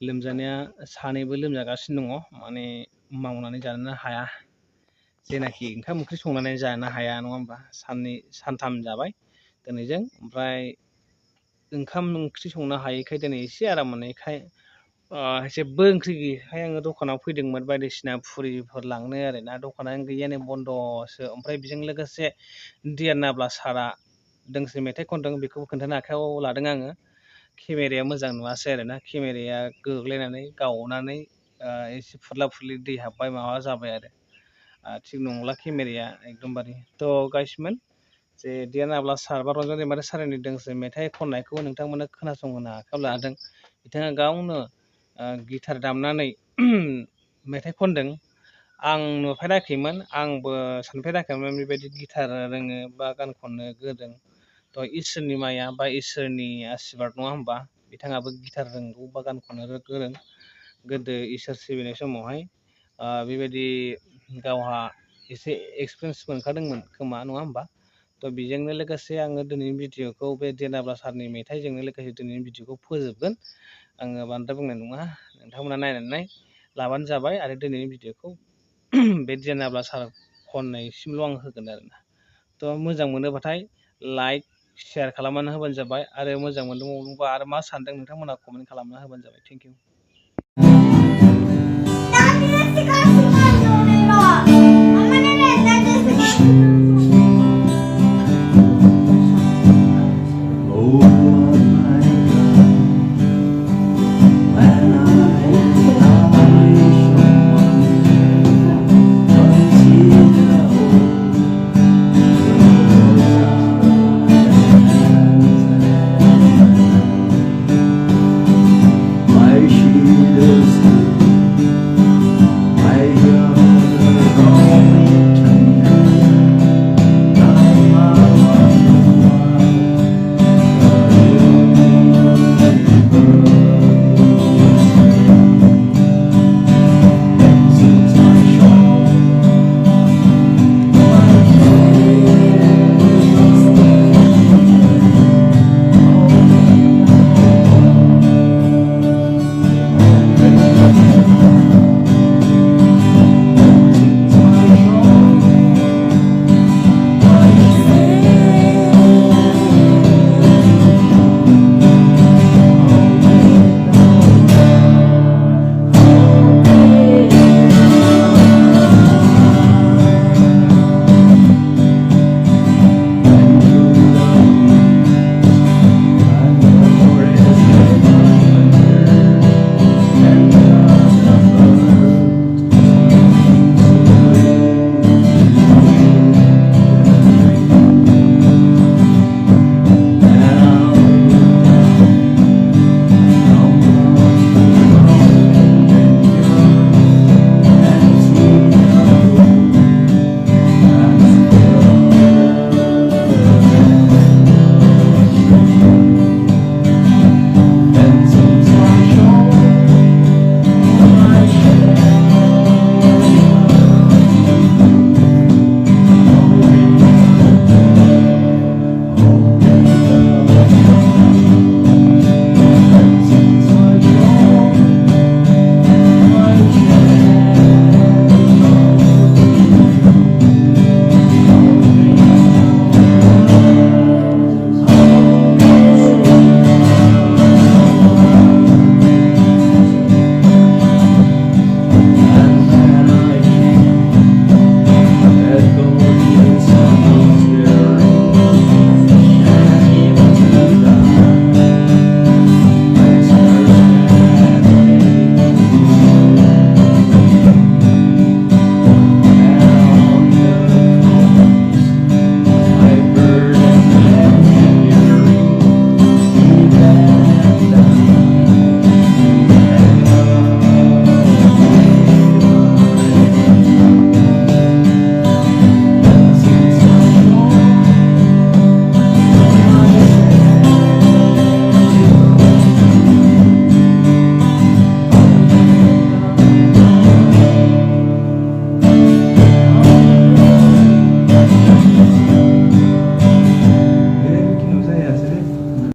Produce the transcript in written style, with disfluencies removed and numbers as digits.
लोमजानाया सानैबो लोमजागासिनो दङ माने मावनानै जानो हाया जेनाखि ओंखाम ओंख्रि संनानै जानो हाया नङा होमबा सानथाम जाबाय दिनैजों ओमफ्राय ओंखाम ओंख्रि संनो हायैखाय दिनै एसे आराम मोननायखाय जेबो ओंख्रि गैयैखाय आङो दखानाव फैदोंमोन बायदिसिना फुरिफोर लांनो आरोना दखानानो गैयानो बन्द'सो ओमफ्राय बेजों लोगोसे डियार नाब्ला सारा दोंसे मेथाइ खनदों बेखौबो खोन्थानो आखायाव लादों आङो केमेराया मोजां नुवासै आरोना केमेराया गोग्लैनानै गावनानै एसे फुरला फुरलि दै हाबबाय माबा जाबाय आरो थिग नंला केमेराया एकदमबारे थ' गाइसमोन जे डियार नाब्ला सार बा रन्जन दैमारि सारनि दोंसे मेथाइ खननायखौ नोंथांमोननो खोनासंहोनो आखायाव लादों बिथाङा गावनो गिटार दामनानै मेथाइ खनदों आं नुफेराखैमोन आंबो सानफेराखैमोन बेबायदि गिटार रोङो बा गान खननो गोरों थ' इसोरनि माया बा इसोरनि आसिरबाद नङा होमबा बिथाङाबो गिटार रोंगौ बा गान खननो गोरों गोदो इसोर सिबिनाय समावहाय बेबायदि गावहा एसे एक्सपिरियेन्स मोनखादोंमोन खोमा नङा होमबा थ' बेजोंनो लोगोसे आङो दिनैनि भिडिअखौ बे डियार नाब्ला सारनि मेथाइजोंनो लोगोसे दिनैनि भिडिअखौ फोजोबगोन आङो बांद्राय बुंनाय नङा नोंथांमोना नायनानै लाबानो जाबाय आरो दिनैनि भिडिअखौ बे डियार नाब्ला सार खननायसिमल' आं होगोन आरोना थ' मोजां मोनोबाथाय लाइक शेयार खालामनानै होबानो जाबाय आरो मोजां मोनदोंबा आरो मा सानदों नोंथांमोना कमेन्ट खालामना होबानो जाबाय थेंक इउ